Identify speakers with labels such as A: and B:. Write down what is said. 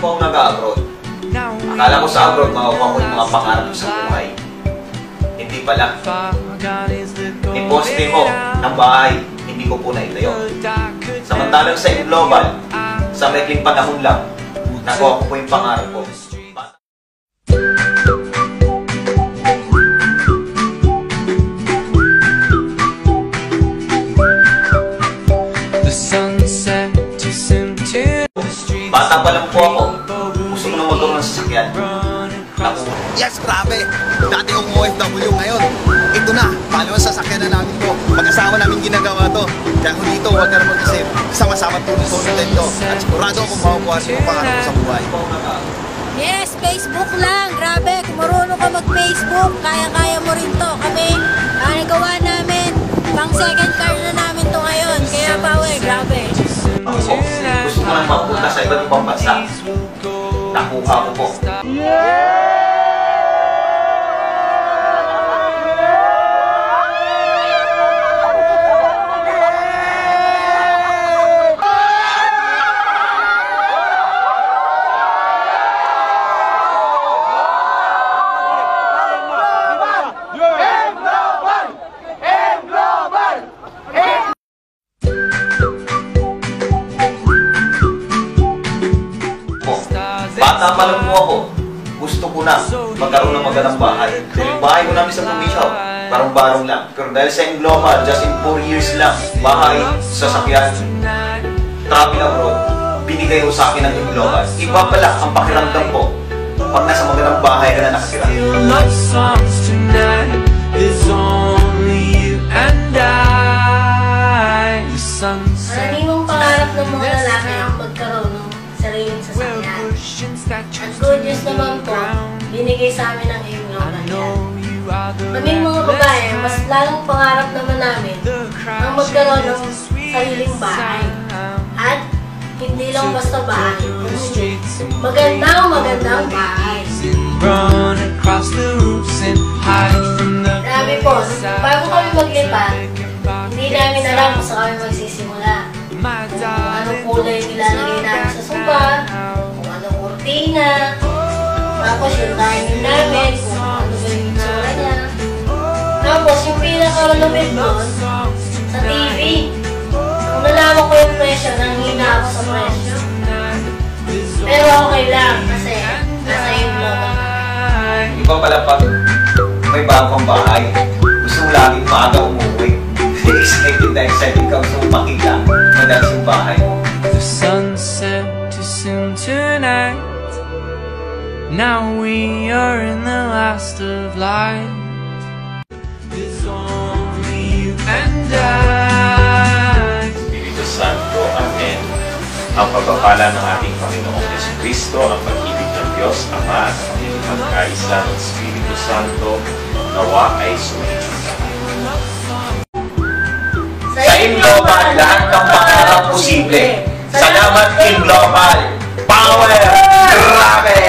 A: po akong nag-abroad. Akala ko sa abroad makukuha ko yung mga pangarap ko sa buhay. Hindi pala. Iposte ko ng bahay, hindi ko po naitayo. Samantalang sa global, sa maikling panahon lang, nakuha ko po yung pangarap ko. Bata pa lang po ako. Gusto ko na magkaroon ng sasakyan.
B: Yes, grabe! Dati akong OFW ngayon. Ito na, paano ang sasakyan na namin to? Mag-asawa namin ginagawa to. Kaya kung dito, huwag ka na mag-isip. Sama-sama tulong-tulong dito. At sigurado akong makukuha sa pangarap ko sa buhay.
C: Yes, Facebook lang. Grabe, kung marunong ka mag-Facebook, kaya-kaya mo rin to. Kami, nagawa namin. Pang second car na namin to ngayon. Kaya power, grabe.
A: Gusto ko lang magpunta sa iba't ibang bansa. Nakuha ko po. Bata pa lang po ako, gusto ko na magkaroon ng magandang bahay. Dahil bahay ko namin sa probinsya, barong-barong lang. Pero dahil sa global, just in 4 years lang, bahay, sasakyan, travel abroad, binigay ko sa akin ng global. Iba pala ang pakiramdam ko pag nasa magandang bahay ka na nakatira.
C: Maraming pangarap ng mga lalaki ang magkaroon ng sariling sasakyan. Ang good news naman po, binigay sa amin ng global yan. Kaming mga babae, mas lalong pangarap naman namin ang magkaroon ng sariling bahay. At hindi lang basta bahay, magandang bahay. Grabe po, bago kami maglipat, hindi namin alam kung saan kami magsisimula. Kung anong kulay nilalagay namin sa sofa, kung anong kurtina, tapos yung timing namin, kung ano ba yung itsura niya. Tapos yung pinaka-malupit doon, sa TV, kung nalaman ko yung presyo, nanghina ako sa presyo. Pero okay lang, kasi nasa yung global.
A: Iba pala pag may bagong bahay, gusto mo laging maaga umuwi. Excited ka gusto mo makita madalas yung bahay mo.
D: The sunset too soon tonight. Now we are in the last of light. There's only you and I.
E: Espiritu Santo, Amen. Ang pagpapala ng ating Panginoong Jesucristo, ang pag-ibig ng Diyos Ama at ang pagkaisa ng Espiritu Santo, nawa ay sumainyo.
A: Sa Global, lahat ng pangarap posible. Salamat Global! Power! Grabe!